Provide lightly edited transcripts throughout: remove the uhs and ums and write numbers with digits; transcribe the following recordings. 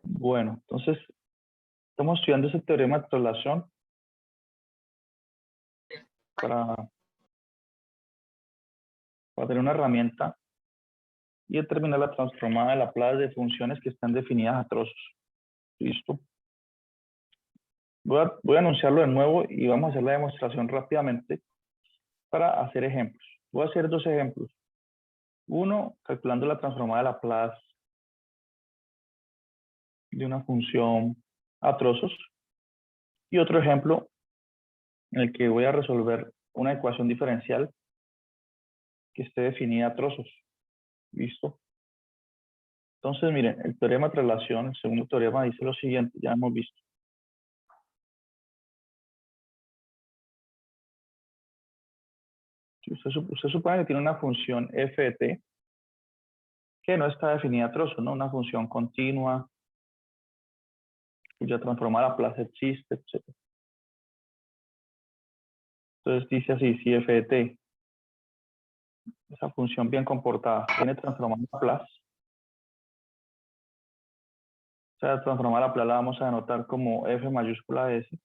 Bueno, entonces estamos estudiando ese teorema de traslación para, para tener una herramienta y determinar la transformada de Laplace de funciones que están definidas a trozos. ¿Listo? Voy a anunciarlo de nuevo y vamos a hacer la demostración rápidamente para hacer ejemplos. Voy a hacer dos ejemplos. Uno, calculando la transformada de Laplace de una función a trozos. Y otro ejemplo en el que voy a resolver una ecuación diferencial que esté definida a trozos. ¿Listo? Entonces, miren, el teorema de traslación, el segundo teorema, dice lo siguiente, ya hemos visto. Si usted supone que tiene una función f de t que no está definida a trozos, ¿no? Una función continua, cuya transformada Laplace existe, etc. Entonces dice así, si f de t, esa función bien comportada, tiene transformada Laplace, o sea, transformada Laplace la vamos a denotar como f mayúscula de s.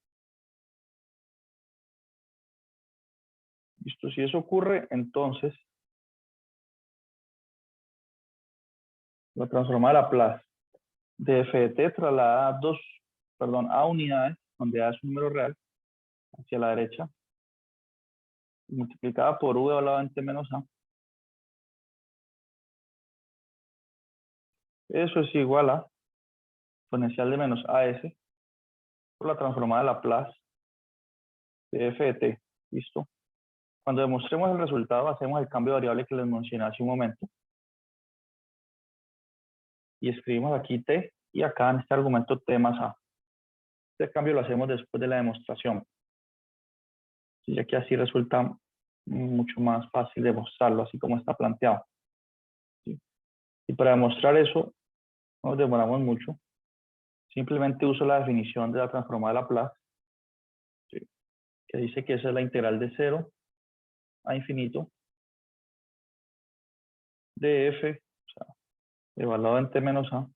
Listo, si eso ocurre, entonces la transformada Laplace de f de t traslada a unidades, donde a es un número real, hacia la derecha, multiplicada por v elevado en t menos a. Eso es igual a exponencial de menos as por la transformada de Laplace de f de t. ¿Listo? Cuando demostremos el resultado, hacemos el cambio de variable que les mencioné hace un momento. Y escribimos aquí t y acá en este argumento t más a. Este cambio lo hacemos después de la demostración. Ya que así resulta mucho más fácil demostrarlo, así como está planteado. ¿Sí? Y para demostrar eso, no nos demoramos mucho. Simplemente uso la definición de la transformada de Laplace, ¿sí? Que dice que esa es la integral de 0 a infinito de f, o sea, evaluado en t menos a,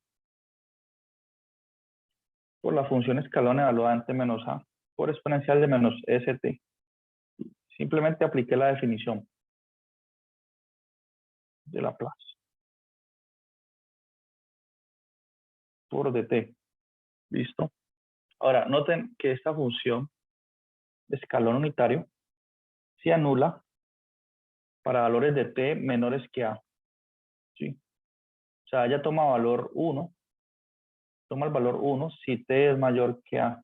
por la función escalón evaluada en t menos a, por exponencial de menos st. Simplemente apliqué la definición de Laplace por dt. ¿Listo? Ahora, noten que esta función de escalón unitario se anula para valores de t menores que a. ¿Sí? O sea, ella toma valor 1, toma el valor 1 si t es mayor que a.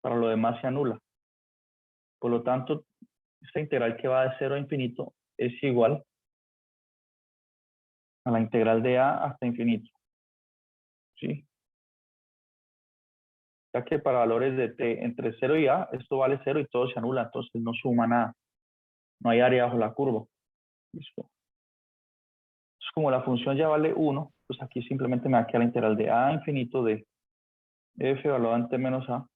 Para lo demás se anula. Por lo tanto, esta integral que va de 0 a infinito es igual a la integral de a hasta infinito. ¿Sí? Ya que para valores de t entre 0 y a, esto vale 0 y todo se anula, entonces no suma nada. No hay área bajo la curva. ¿Listo? Entonces, como la función ya vale 1, pues aquí simplemente me va a quedar la integral de a infinito de f evaluado en t menos a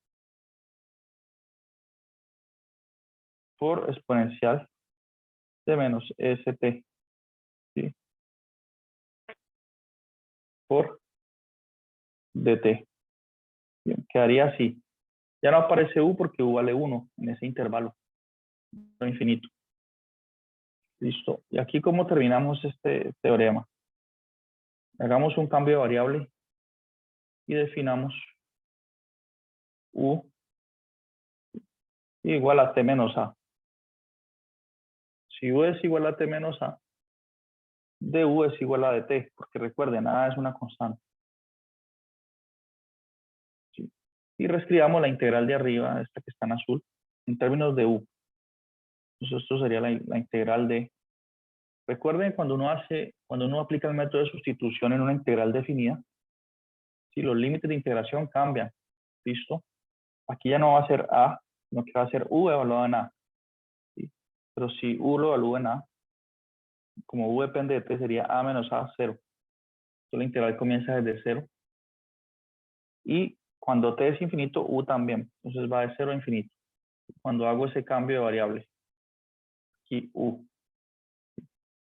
por exponencial de menos st, ¿sí? Por dt. Bien, quedaría así. Ya no aparece u porque u vale 1 en ese intervalo infinito. Listo. Y aquí, ¿cómo terminamos este teorema? Hagamos un cambio de variable y definamos u igual a t menos a. Si u es igual a t menos a, du es igual a dt, porque recuerden, a es una constante. ¿Sí? Y reescribamos la integral de arriba, esta que está en azul, en términos de u. Entonces esto sería la integral de. Recuerden, cuando uno aplica el método de sustitución en una integral definida, si los límites de integración cambian, ¿listo? Aquí ya no va a ser a, sino que va a ser u evaluado en a. ¿Sí? Pero si u lo evalúa en a, como u depende de t, sería a menos a 0. Entonces la integral comienza desde 0. Y cuando t es infinito, u también. Entonces va de 0 a infinito. Cuando hago ese cambio de variable, aquí u.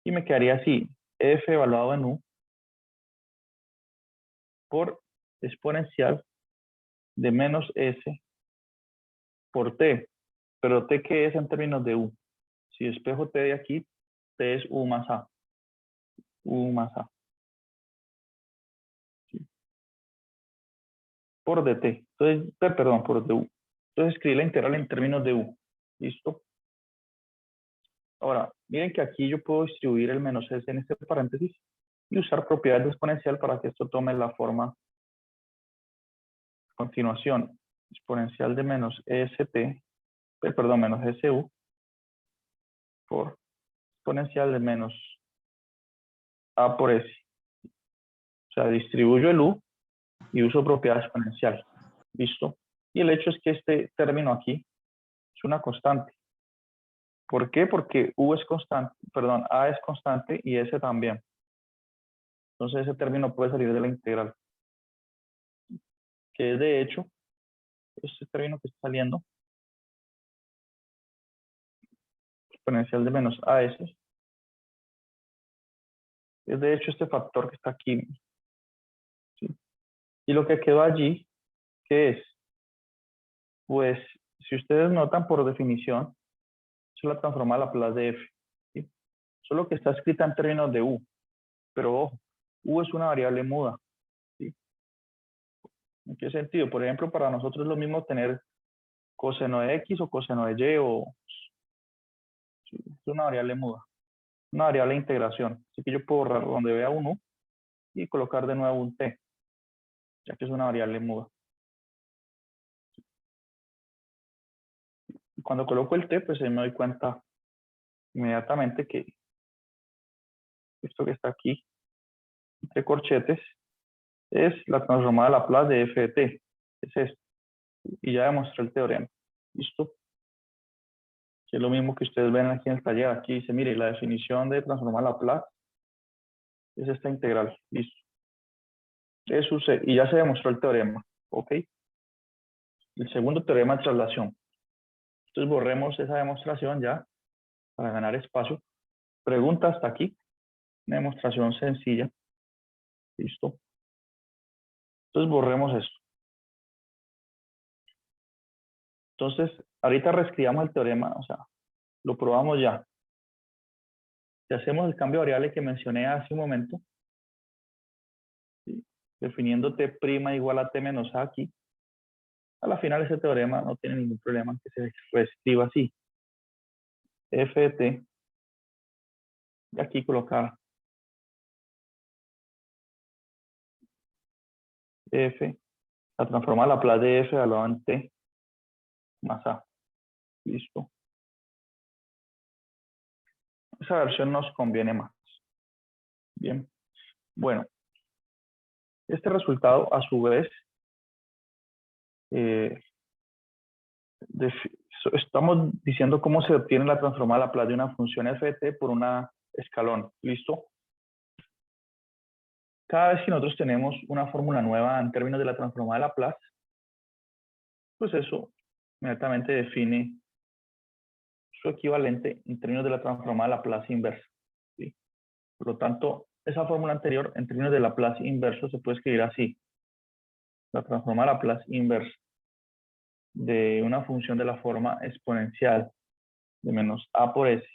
Y me quedaría así, f evaluado en u por exponencial de menos s por t. Pero t, ¿qué es en términos de u? Si despejo t de aquí, t es u más a. U más a. ¿Sí? Por dt. Entonces, perdón, por du. Entonces escribí la integral en términos de u. ¿Listo? Ahora, miren que aquí yo puedo distribuir el menos s en este paréntesis y usar propiedades de exponencial para que esto tome la forma a continuación. Exponencial de menos st, perdón, menos su por exponencial de menos a por s. O sea, distribuyo el u y uso propiedad exponencial. ¿Listo? Y el hecho es que este término aquí es una constante. ¿Por qué? Porque u es constante, perdón, a es constante y s también. Entonces ese término puede salir de la integral. Que es de hecho, este término que está saliendo, exponencial de menos as, es de hecho este factor que está aquí. ¿Sí? Y lo que quedó allí, ¿qué es? Pues, si ustedes notan por definición, se la transforma a Laplace de f. ¿Sí? Solo que está escrita en términos de u. Pero ojo, u es una variable muda. ¿Sí? ¿En qué sentido? Por ejemplo, para nosotros es lo mismo tener coseno de x o coseno de y o ¿sí? Es una variable muda, una variable de integración. Así que yo puedo borrar donde vea un u y colocar de nuevo un t, ya que es una variable muda. Y cuando coloco el t, pues me doy cuenta inmediatamente que esto que está aquí, entre corchetes, es la transformada de Laplace de f de t. Es esto. Y ya demostré el teorema. ¿Listo? Que es lo mismo que ustedes ven aquí en el taller. Aquí dice, mire, la definición de transformar Laplace es esta integral. Listo. Eso y ya se demostró el teorema. ¿Ok? El segundo teorema de traslación. Entonces borremos esa demostración ya para ganar espacio. Pregunta hasta aquí. Una demostración sencilla. Listo. Entonces borremos esto. Entonces, ahorita reescribamos el teorema, o sea, lo probamos ya. Si hacemos el cambio de variable que mencioné hace un momento, ¿sí? Definiendo t' igual a t menos a aquí, a la final ese teorema no tiene ningún problema en que se reescriba así. F de t, y aquí colocar f, la transformar la Laplace de f evaluado en t más a. Listo. Esa versión nos conviene más. Bien. Bueno, este resultado a su vez estamos diciendo cómo se obtiene la transformada Laplace de una función f de t por una escalón. ¿Listo? Cada vez que nosotros tenemos una fórmula nueva en términos de la transformada de Laplace, pues eso inmediatamente define su equivalente en términos de la transformada de Laplace inversa. ¿Sí? Por lo tanto, esa fórmula anterior en términos de Laplace inverso se puede escribir así. La transformada de Laplace inversa de una función de la forma exponencial de menos a por s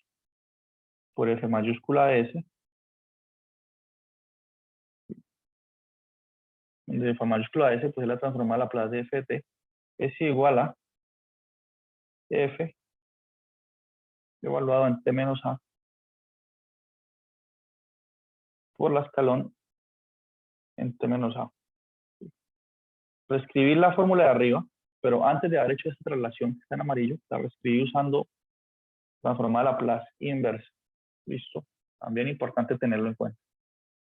por f mayúscula s, de f mayúscula s, pues es la transformada de Laplace de f de t, es igual a f evaluado en t menos a por la escalón en t menos a. Reescribir la fórmula de arriba, pero antes de haber hecho esta traslación que está en amarillo, la reescribí usando transformada de Laplace inversa. Listo. También importante tenerlo en cuenta.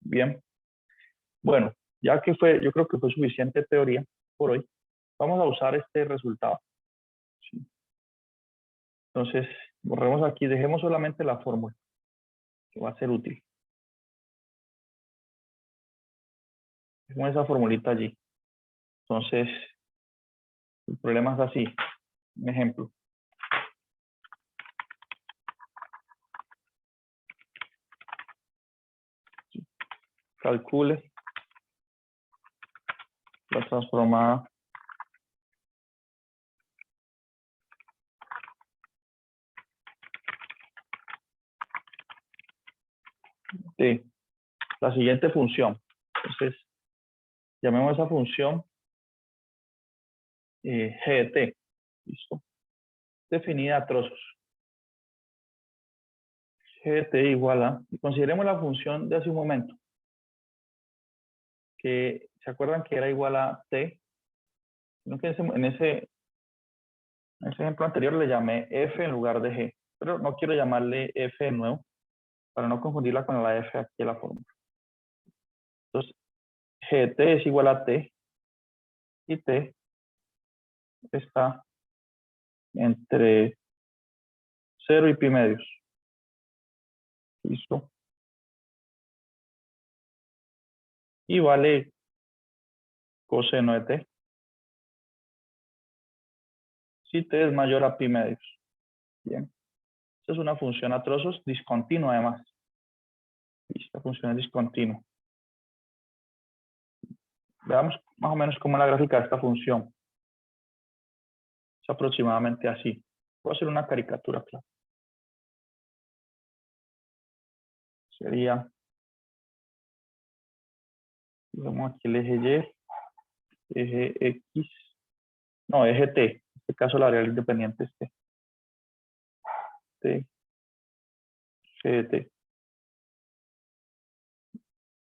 Bien. Bueno, ya que yo creo que fue suficiente teoría por hoy, vamos a usar este resultado. ¿Sí? Entonces, borremos aquí, dejemos solamente la fórmula, que va a ser útil. Dejemos esa formulita allí. Entonces, el problema es así. Un ejemplo. Calcule la transformada de la siguiente función. Entonces, llamemos a esa función g de t. ¿Listo? Definida a trozos. G de t igual a, y consideremos la función de hace un momento, que se acuerdan que era igual a t, sino que en ese ejemplo anterior le llamé f en lugar de g, pero no quiero llamarle f de nuevo, para no confundirla con la f aquí en la fórmula. Entonces, g de t es igual a t, y t está entre 0 y pi medios. ¿Listo? Y vale coseno de t. Si t es mayor a pi medios. Bien. Esta es una función a trozos discontinua además. Esta función es discontinua. Veamos más o menos cómo es la gráfica de esta función. Es aproximadamente así. Voy a hacer una caricatura, claro. Sería, digamos aquí el eje Y, eje X, no, eje T. En este caso la variable independiente es T. T, G de T.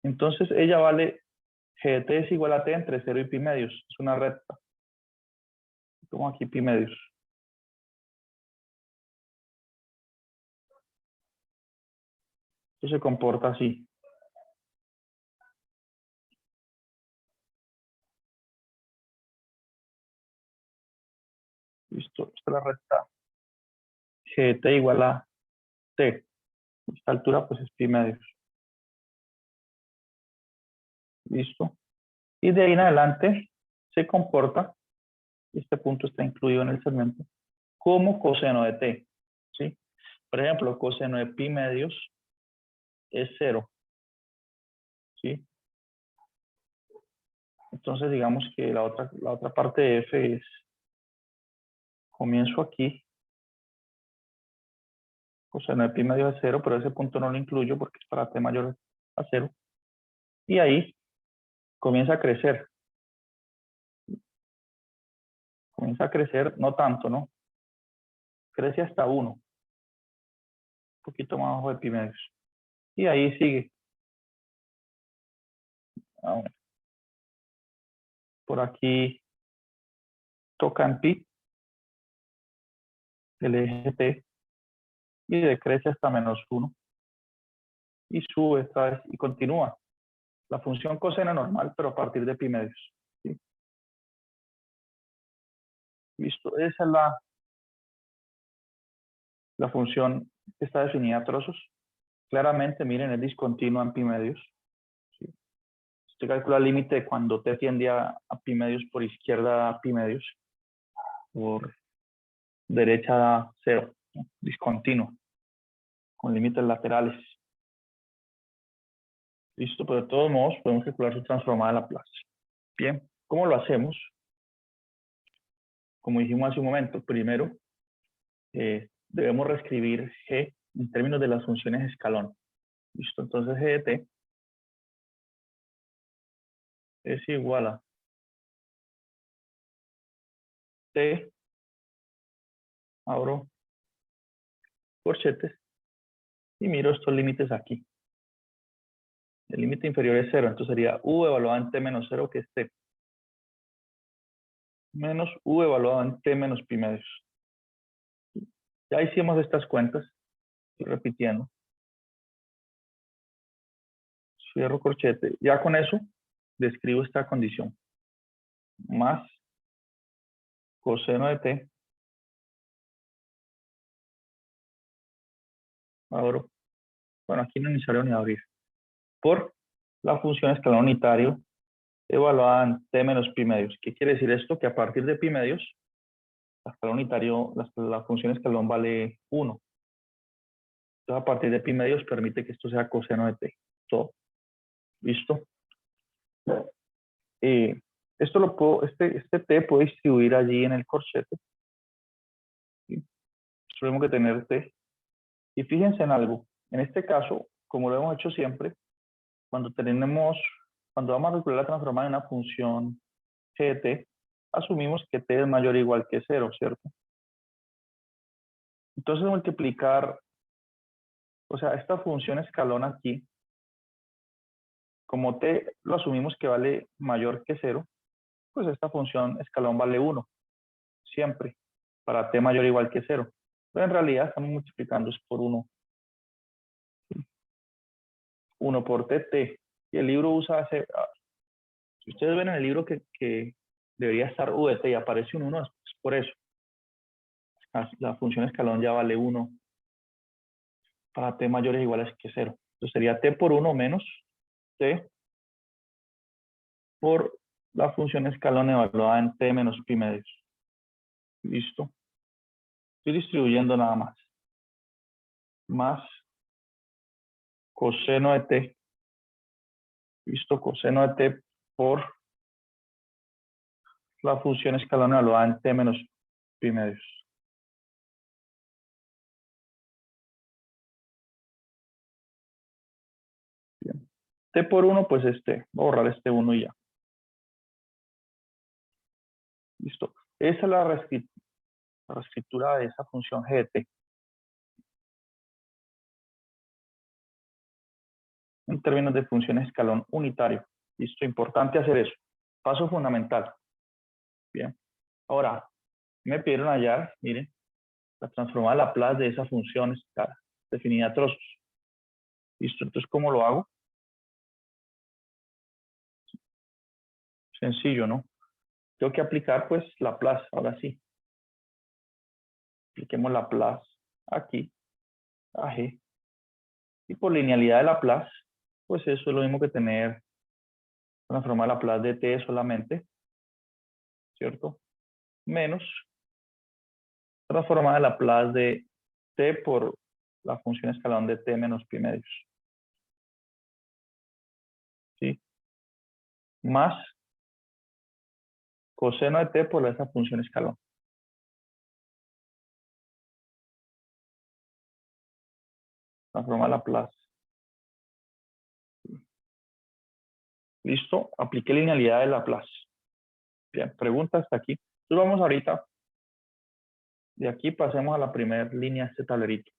Entonces ella vale, G de T es igual a T entre 0 y pi medios. Es una recta. Tomo aquí pi medios. Esto se comporta así. Listo, esta es la recta G de T igual a T. Esta altura pues es pi medios. Listo. Y de ahí en adelante se comporta, este punto está incluido en el segmento, como coseno de T. ¿Sí? Por ejemplo, coseno de pi medios es 0. ¿Sí? Entonces digamos que la otra parte de f es, comienzo aquí, coseno de pi medio es 0, pero ese punto no lo incluyo porque es para t mayor a 0. Y ahí comienza a crecer. Comienza a crecer, no tanto, ¿no? Crece hasta 1. Un poquito más abajo de pi medios. Y ahí sigue. Ahora, por aquí toca en pi, el eje t, y decrece hasta -1. Y sube esta vez y continúa. La función coseno normal, pero a partir de pi medios. ¿Sí? Listo. Esa es la función que está definida a trozos. Claramente, miren, es discontinua en pi medios. ¿Sí? Usted calcula el límite de cuando t tiende a pi medios por izquierda a pi medios, por derecha a 0, ¿no? Discontinuo, con límites laterales. Listo, pero de todos modos podemos calcular su transformada de Laplace. Bien, ¿cómo lo hacemos? Como dijimos hace un momento, primero debemos reescribir g en términos de las funciones escalón. Listo, entonces g de t es igual a t, abro corchetes y miro estos límites aquí. El límite inferior es 0, entonces sería u evaluado en t menos 0, que es t, menos u evaluado en t menos pi medios. Ya hicimos estas cuentas, estoy repitiendo. Cierro corchete. Ya con eso describo esta condición. Más coseno de t, abro. Bueno, aquí no es necesario ni abrir. Por la función escalón unitario evaluada en t menos pi medios. ¿Qué quiere decir esto? Que a partir de pi medios, la escalón unitario, la función escalón vale 1. Entonces, a partir de pi medios permite que esto sea coseno de t. Todo. ¿Listo? Esto lo puedo, este t puede distribuir allí en el corchete. ¿Sí? Tenemos que tener t. Y fíjense en algo. En este caso, como lo hemos hecho siempre, cuando vamos a calcular la transformada en una función g de t, asumimos que t es mayor o igual que 0, ¿cierto? Entonces multiplicar, o sea, esta función escalón aquí, como t lo asumimos que vale mayor que 0, pues esta función escalón vale 1, siempre, para t mayor o igual que 0. Pero en realidad estamos multiplicando es por 1. 1 por tt. Y el libro usa ese, si ustedes ven en el libro que debería estar u de t y aparece un 1, es por eso. La función escalón ya vale 1 para t mayores o iguales que 0. Entonces sería t por 1 menos t por la función escalón evaluada en t menos pi medios. Listo. Estoy distribuyendo nada más. Más coseno de t. Listo, coseno de t por la función escalón evaluada en t menos pi medios. Bien. T por 1, pues voy a borrar este 1 y ya. Listo. Esa es la reescritura de esa función g de t. En términos de función escalón unitario. Listo, importante hacer eso. Paso fundamental. Bien. Ahora, me pidieron hallar, miren, la transformada Laplace de esa función está definida a trozos. Listo, entonces, ¿cómo lo hago? Sencillo, ¿no? Tengo que aplicar, pues, Laplace, ahora sí. Apliquemos Laplace aquí, a G. Y por linealidad de Laplace, pues eso es lo mismo que tener transformar Laplace de t solamente, ¿cierto? Menos transformar Laplace de t por la función escalón de t menos pi medios. ¿Sí? Más coseno de t por esa función escalón. Transformar Laplace. Listo, apliqué linealidad de Laplace. Bien, pregunta hasta aquí. Entonces vamos ahorita, de aquí pasemos a la primera línea de este tablerito.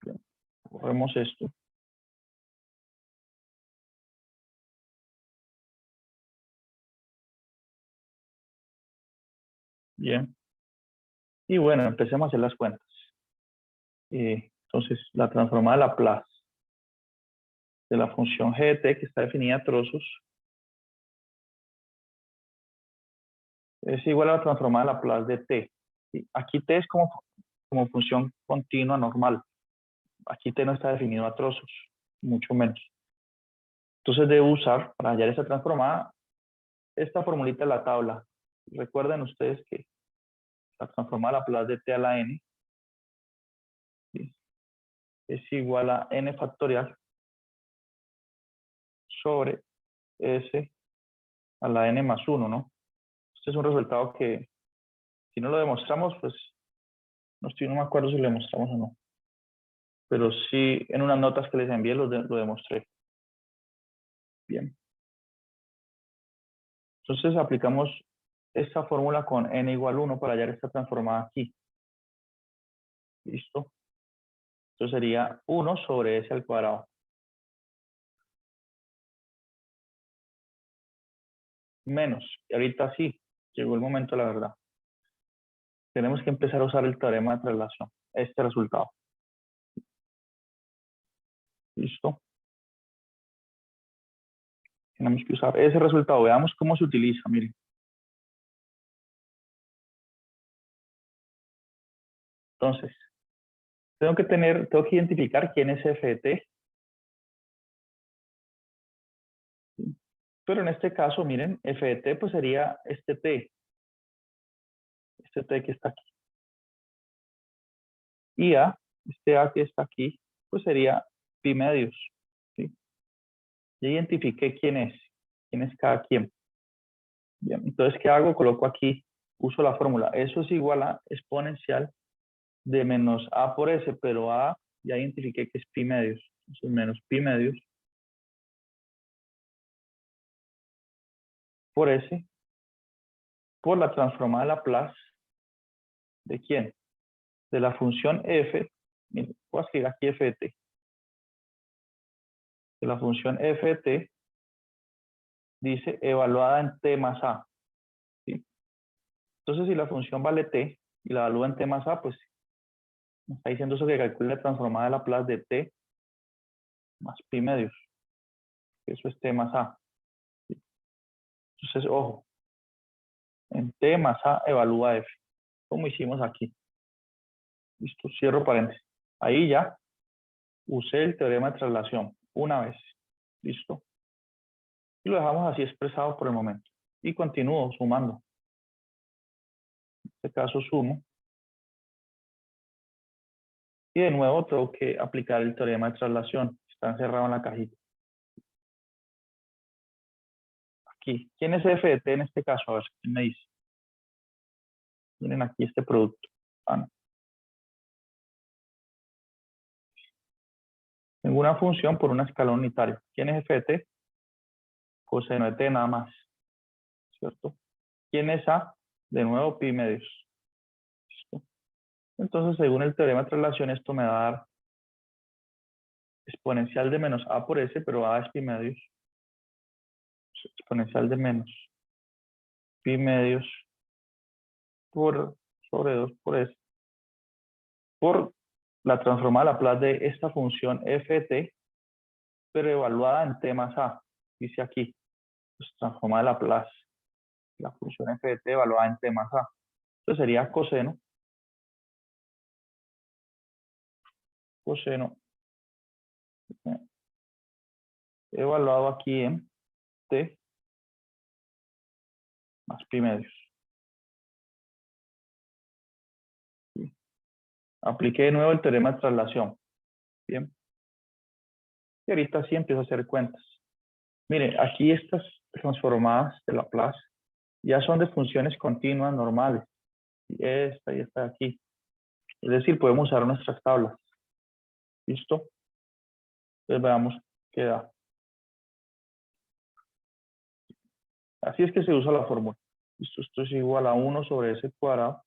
Bien, corremos esto. Bien. Y bueno, empecemos a hacer las cuentas. Entonces, la transformada de Laplace de la función g de t, que está definida a trozos, es igual a la transformada de Laplace de t. ¿Sí? Aquí t es como función continua normal. Aquí t no está definido a trozos, mucho menos. Entonces debo usar, para hallar esa transformada, esta formulita de la tabla. Recuerden ustedes que la transformada de Laplace de t a la n, ¿sí?, es igual a n factorial sobre s a la n más 1, ¿no? Este es un resultado que, si no lo demostramos, pues no me acuerdo si lo demostramos o no. Pero sí, en unas notas que les envié lo demostré. Bien. Entonces aplicamos esta fórmula con n igual 1 para hallar esta transformada aquí. ¿Listo? Entonces sería 1 sobre s al cuadrado. Menos. Y ahorita sí, llegó el momento de la verdad. Tenemos que empezar a usar el teorema de traslación. Este resultado. ¿Listo? Tenemos que usar ese resultado. Veamos cómo se utiliza. Miren. Entonces, tengo que identificar quién es f de t. Pero en este caso, miren, f de t pues sería este t que está aquí. Y a, este a que está aquí, pues sería pi medios. ¿Sí? Ya identifiqué quién es cada quien. Bien, entonces, ¿qué hago? Coloco aquí, uso la fórmula. Eso es igual a exponencial de menos a por s, pero a ya identifiqué que es pi medios. Entonces, menos pi medios por s por la transformada de Laplace. ¿De quién? De la función f. Miren, voy a escribir aquí f de t. De la función f de t dice evaluada en t más a. ¿Sí? Entonces, si la función vale t y la evalúa en t más a, pues me está diciendo eso que calcule la transformada de Laplace de t más pi medios. Eso es t más a. ¿Sí? Entonces, ojo, en t más a evalúa f, como hicimos aquí. Listo, cierro paréntesis. Ahí ya usé el teorema de traslación una vez. Listo. Y lo dejamos así expresado por el momento. Y continúo sumando. En este caso sumo. Y de nuevo tengo que aplicar el teorema de traslación. Está encerrado en la cajita. Aquí. ¿Quién es f de t en este caso? A ver, ¿quién me dice? Miren aquí este producto. Ah, no. Tengo una función por una escala unitaria. ¿Quién es f de t? Coseno de t nada más. ¿Cierto? ¿Quién es a? De nuevo pi medios. ¿Listo? Entonces, según el teorema de traslación, esto me va a dar exponencial de menos a por s, pero a es pi medios. Exponencial de menos pi medios por sobre 2 por s por la transformada Laplace de esta función f de t, pero evaluada en t más a. Dice aquí, pues, transformada Laplace, la función f de t evaluada en t más a. Entonces sería coseno evaluado aquí en t más pi medios. Apliqué de nuevo el teorema de traslación. Bien. Y ahorita sí empiezo a hacer cuentas. Mire, aquí estas transformadas de Laplace ya son de funciones continuas normales. Y esta de aquí. Es decir, podemos usar nuestras tablas. ¿Listo? Entonces veamos qué da. Así es que se usa la fórmula. ¿Listo? Esto es igual a 1 sobre s cuadrado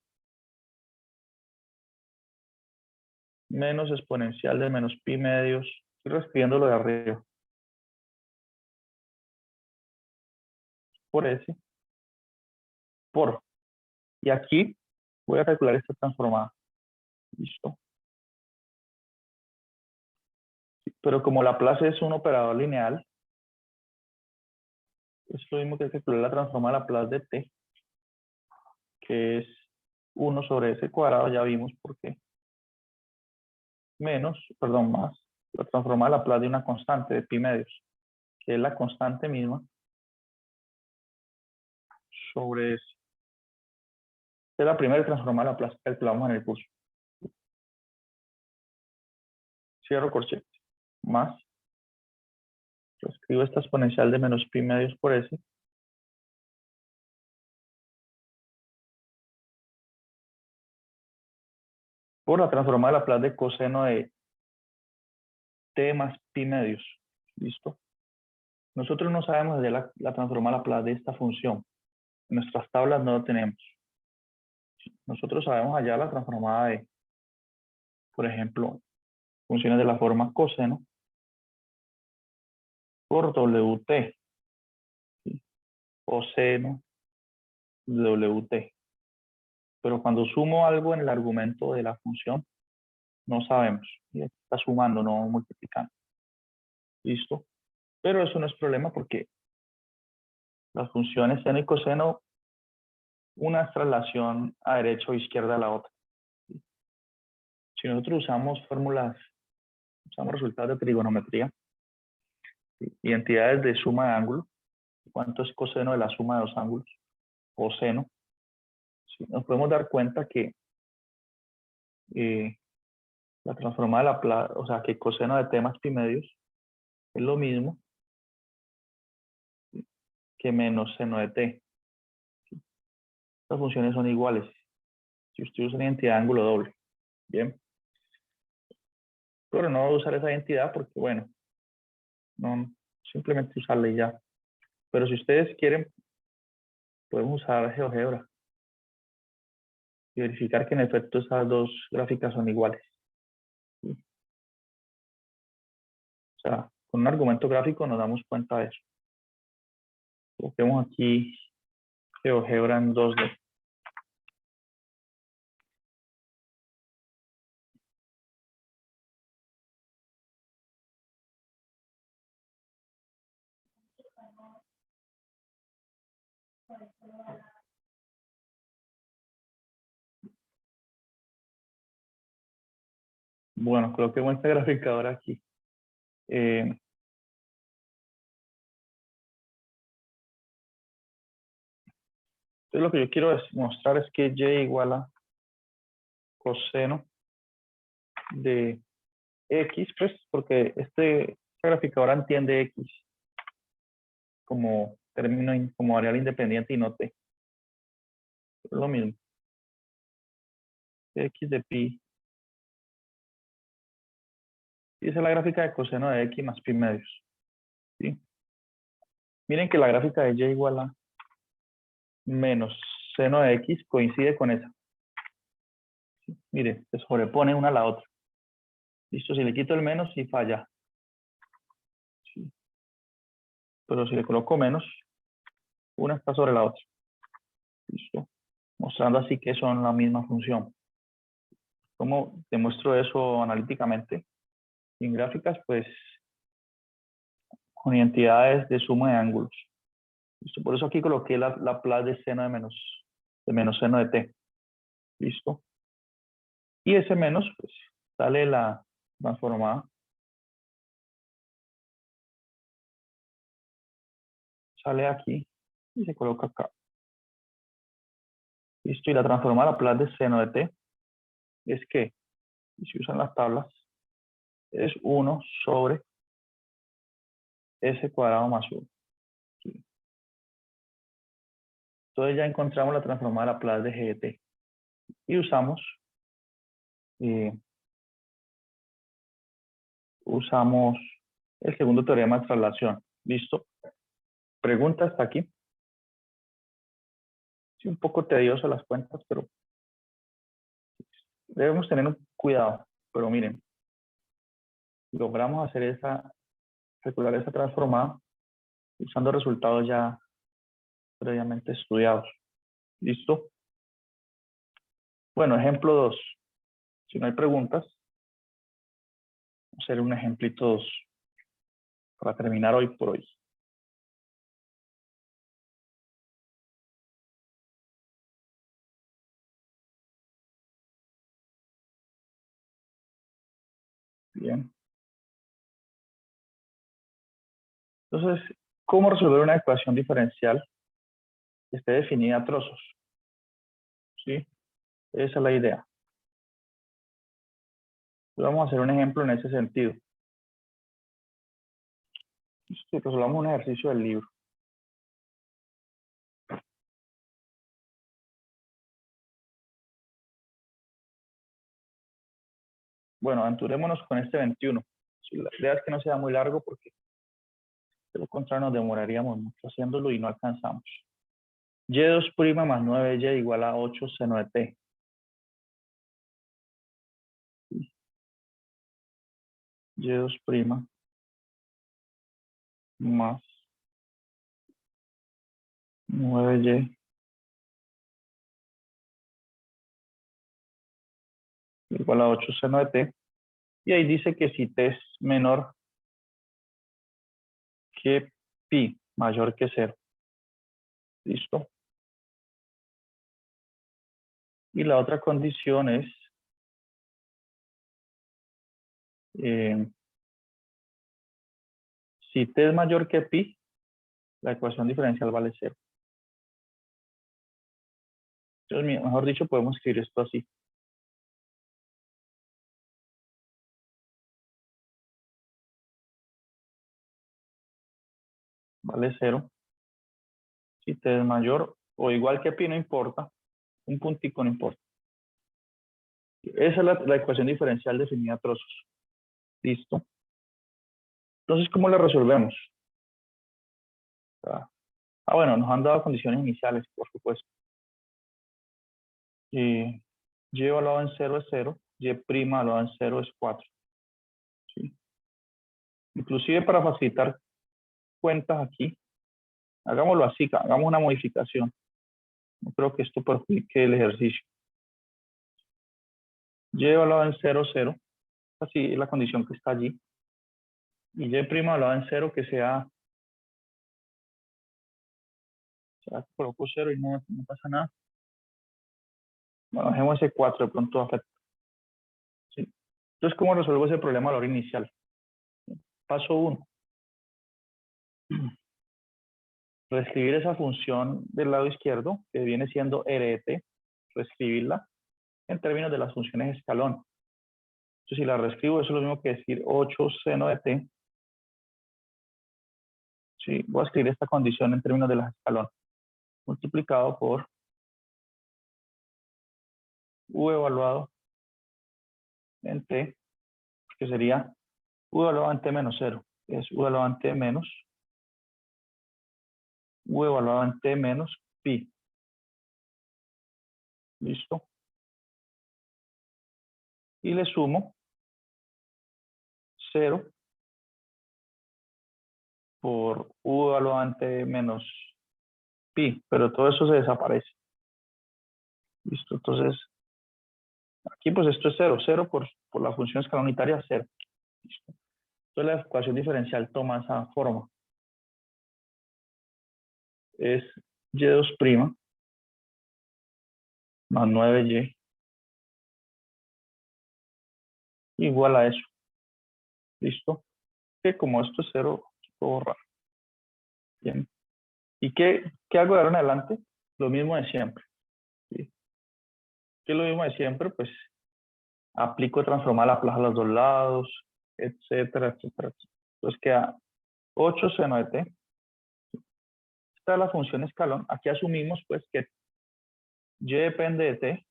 menos exponencial de menos pi medios. Estoy reescribiendo lo de arriba. Por s. Por. Y aquí voy a calcular esta transformada. ¿Listo? Pero como Laplace es un operador lineal, es lo mismo que calcular la transformada Laplace de t, que es 1 sobre s cuadrado, ya vimos por qué. Menos, perdón, más, la transformada Laplace de una constante de pi medios, que es la constante misma, sobre s. Esta es la primera transformada Laplace que calculamos en el curso. Cierro corchete. Más, escribo esta exponencial de menos pi medios por s. Por la transformada Laplace de coseno de t más pi medios. ¿Listo? Nosotros no sabemos de la transformada Laplace de esta función. En nuestras tablas no lo tenemos. Nosotros sabemos allá la transformada de, por ejemplo, funciones de la forma coseno por wt. ¿Sí? O seno wt. Pero cuando sumo algo en el argumento de la función, no sabemos. Está sumando, no multiplicando. ¿Listo? Pero eso no es problema porque las funciones seno y coseno, una es traslación a derecha o izquierda a la otra. Si nosotros usamos fórmulas, usamos resultados de trigonometría, identidades de suma de ángulos, ¿cuánto es coseno de la suma de dos ángulos? O seno. ¿Sí? Nos podemos dar cuenta que la transformada de Laplace, o sea, que coseno de t más pi medios es lo mismo que menos seno de t. Estas funciones son iguales. Si usted usa la identidad de ángulo doble. Bien. Pero no voy a usar esa identidad porque, bueno, no, simplemente usarla y ya. Pero si ustedes quieren, podemos usar GeoGebra y verificar que en efecto esas dos gráficas son iguales. ¿Sí? O sea, con un argumento gráfico nos damos cuenta de eso. Busquemos aquí GeoGebra en 2D. Bueno, coloquemos esta graficadora aquí. Entonces lo que yo quiero mostrar es que y igual a coseno de x, pues, porque esta graficadora entiende x como término, como variable independiente y no t. Es lo mismo. X de pi. Y esa es la gráfica de coseno de x más pi medios. ¿Sí? Miren que la gráfica de y igual a menos seno de x coincide con esa. ¿Sí? Mire, se sobrepone una a la otra. Listo, si le quito el menos, sí falla. ¿Sí? Pero si le coloco menos, una está sobre la otra. Listo. Mostrando así que son la misma función. ¿Cómo demuestro eso analíticamente? En gráficas, pues, con identidades de suma de ángulos. ¿Listo? Por eso aquí coloqué la plus de seno de menos seno de t. ¿Listo? Y ese menos, pues, sale la transformada. Sale aquí y se coloca acá. ¿Listo? Y la transformada, la plus de seno de t, es que, si usan las tablas, es 1 sobre s cuadrado más 1. ¿Sí? Entonces ya encontramos la transformada de la plus de g de t. Y usamos el segundo teorema de traslación. ¿Listo? Pregunta hasta aquí. Sí, un poco tedioso las cuentas, pero debemos tener un cuidado. Pero miren, logramos hacer calcular esa transformada usando resultados ya previamente estudiados. ¿Listo? Bueno, ejemplo 2. Si no hay preguntas, vamos a hacer un ejemplito 2 para terminar hoy por hoy. Bien. Entonces, ¿cómo resolver una ecuación diferencial que esté definida a trozos? ¿Sí? Esa es la idea. Vamos a hacer un ejemplo en ese sentido. Resolvamos un ejercicio del libro. Bueno, aventurémonos con este 21. La idea es que no sea muy largo porque de lo contrario nos demoraríamos mucho haciéndolo y no alcanzamos. Y2' más 9y igual a 8 seno de t. Y2' más 9y igual a 8 seno de t. Y ahí dice que si t es menor que pi, mayor que 0. ¿Listo? Y la otra condición es si t es mayor que pi, la ecuación diferencial vale 0. Entonces, mejor dicho, podemos escribir esto así. Vale 0. Si t es mayor o igual que pi, no importa. Un puntico no importa. Esa es la ecuación diferencial definida a trozos. Listo. Entonces, ¿cómo la resolvemos? Bueno, nos han dado condiciones iniciales, por supuesto. Y y evaluado en 0 es 0, y' evaluado en 0 es 4. ¿Sí? Inclusive para facilitar cuentas aquí, hagámoslo así, hagamos una modificación. No creo que esto perjudique el ejercicio. Y evaluado en 0, 0. Así es la condición que está allí. Y y' evaluado en 0 que sea... ¿Será que coloco 0 y no pasa nada? Bueno, dejemos ese 4, de pronto afecta. ¿Sí? Entonces, ¿cómo resuelvo ese problema a la hora inicial? Paso 1. Reescribir esa función del lado izquierdo, que viene siendo r de t, reescribirla en términos de las funciones escalón. Entonces, si la reescribo, eso es lo mismo que decir 8 seno de t. Sí, voy a escribir esta condición en términos de las escalón, multiplicado por u evaluado en t, que sería u evaluado en t menos 0, que es u evaluado en t menos u evaluado en t menos pi. ¿Listo? Y le sumo 0 por u evaluado en t menos pi, pero todo eso se desaparece. ¿Listo? Entonces, aquí pues esto es 0, 0 por la función escalón unitaria, 0. ¿Listo? Entonces la ecuación diferencial toma esa forma. Es y2' más 9y igual a eso. ¿Listo? Que como esto es 0, puedo borrar. Bien. ¿Y qué hago de ahora en adelante? Lo mismo de siempre. ¿Sí? ¿Qué es lo mismo de siempre? Pues aplico transformar la plaza a los dos lados, etcétera, etcétera. Entonces queda 8 seno de t. Esta es la función escalón. Aquí asumimos pues que y depende de t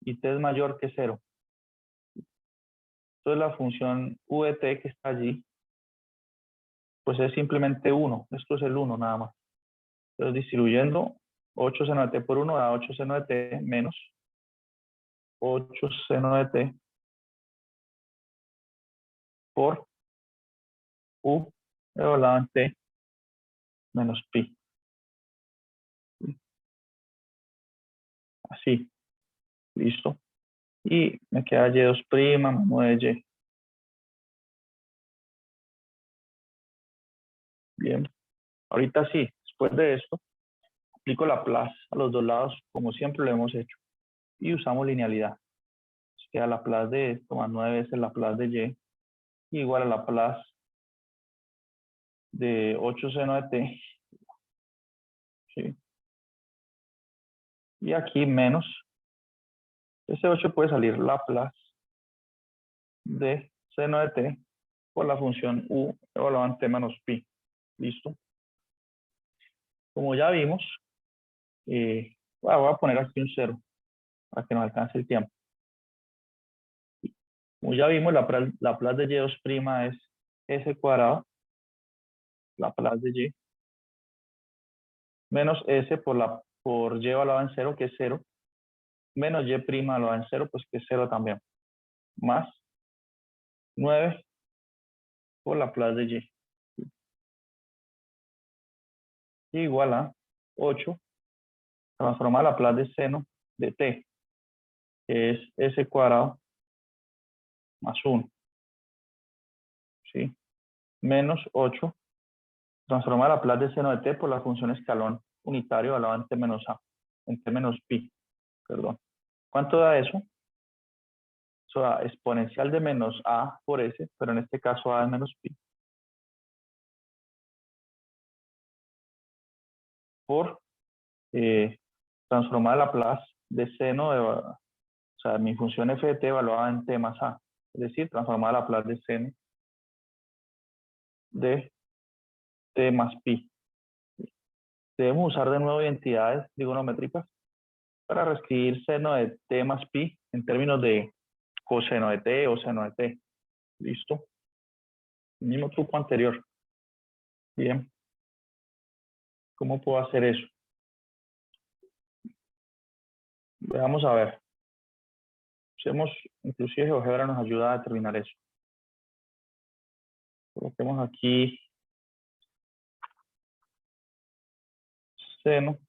y t es mayor que 0. Entonces la función u de t que está allí, pues es simplemente 1. Esto es el 1 nada más. Entonces distribuyendo 8 seno de t por 1 da 8 seno de t menos 8 seno de t por u elevado en t menos pi. Así, listo. Y me queda y2' más 9y. Bien. Ahorita sí, después de esto, aplico Laplace a los dos lados, como siempre lo hemos hecho. Y usamos linealidad. Entonces queda Laplace de esto más 9 veces Laplace de y igual a Laplace de 8 seno de t. ¿Sí? Y aquí menos. Ese 8 puede salir Laplace de seno de t por la función u elevado en t menos pi. ¿Listo? Como ya vimos, voy a poner aquí un 0 para que nos alcance el tiempo. Como ya vimos, Laplace de y2' es s cuadrado, Laplace de y, menos s por y elevado en 0, que es 0, menos y' elevado en 0, pues que es 0 también, más 9 por Laplace de y. Igual a 8, transformar Laplace de seno de t, que es s cuadrado más 1, ¿sí? Menos 8, transformar Laplace de seno de t por la función escalón unitario elevado en t menos a, en t menos pi, perdón. ¿Cuánto da eso? Eso da exponencial de menos a por s, pero en este caso a es menos pi, por transformar Laplace de seno de, o sea, mi función f de t evaluada en t más a, es decir, transformar Laplace de seno de t más pi. Debemos usar de nuevo identidades trigonométricas para reescribir seno de t más pi en términos de coseno de t o seno de t. ¿Listo? El mismo truco anterior. Bien. ¿Cómo puedo hacer eso? Vamos a ver. Usemos, inclusive GeoGebra nos ayuda a determinar eso. Coloquemos aquí seno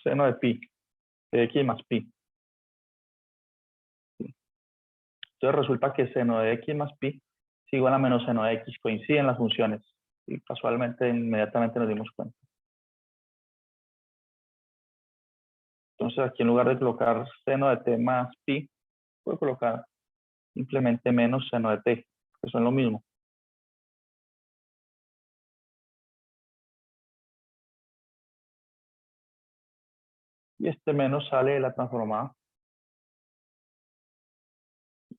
de pi, de x más pi. Entonces resulta que seno de x más pi es igual a menos seno de x. Coinciden las funciones. Y casualmente inmediatamente nos dimos cuenta. Entonces aquí en lugar de colocar seno de t más pi, puedo colocar simplemente menos seno de t, que son lo mismo. Y este menos sale de la transformada.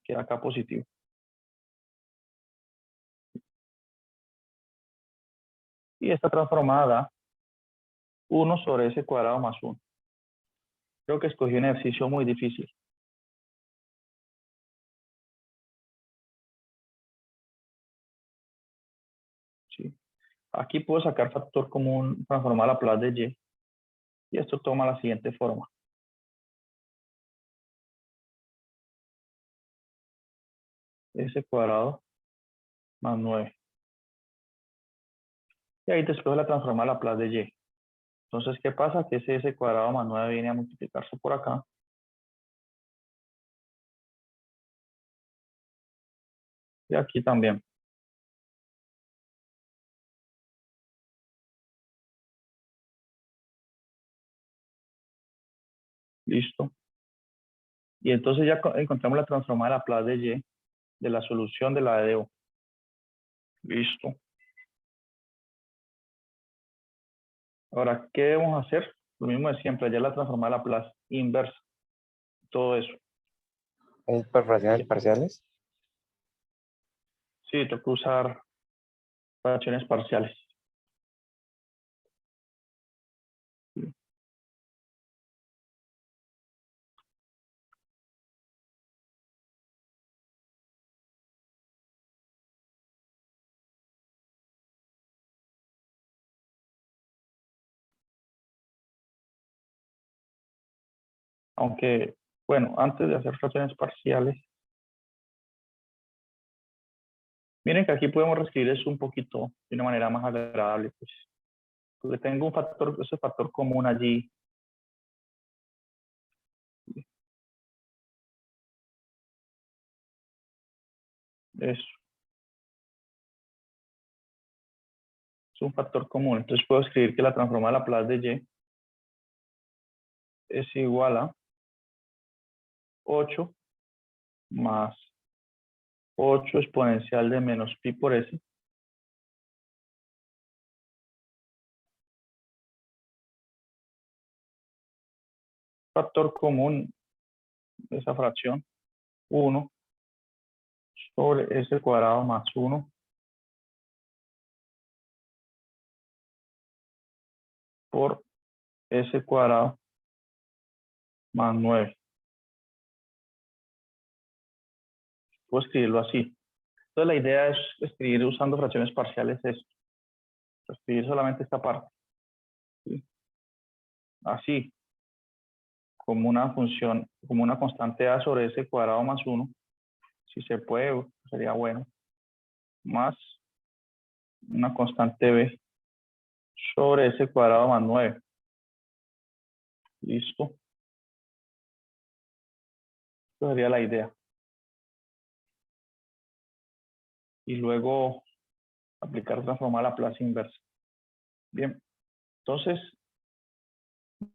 Queda acá positivo. Y esta transformada da 1 sobre s cuadrado más 1. Creo que escogí un ejercicio muy difícil. ¿Sí? Aquí puedo sacar factor común, transformar la plaza de y. Y esto toma la siguiente forma. S cuadrado más 9. Y ahí después la transformar la plaza de y. Entonces, ¿qué pasa? Que ese s cuadrado más 9 viene a multiplicarse por acá. Y aquí también. Listo. Y entonces ya encontramos la transformada de la plaza de y de la solución de la de O. Listo. Ahora, ¿qué debemos hacer? Lo mismo de siempre, ya la transformada de la plaza inversa. Todo eso. ¿Fracciones parciales? Sí, tengo que usar fracciones parciales. Aunque, bueno, antes de hacer fracciones parciales, miren que aquí podemos reescribir eso un poquito de una manera más agradable, pues. Porque tengo un factor, ese factor común allí. Es un factor común. Entonces puedo escribir que la transformada de la plaza de y es igual a 8 más 8 exponencial de menos pi por s. Factor común de esa fracción, 1 sobre s cuadrado más 1 por s cuadrado más 9. Puedo escribirlo así. Entonces la idea es escribir usando fracciones parciales esto. Escribir solamente esta parte. ¿Sí? Así, como una función, como una constante a sobre s cuadrado más 1. Si se puede, sería bueno. Más una constante b sobre s cuadrado más 9. Listo. Esa sería la idea. Y luego aplicar transformar la plaza inversa. Bien. Entonces,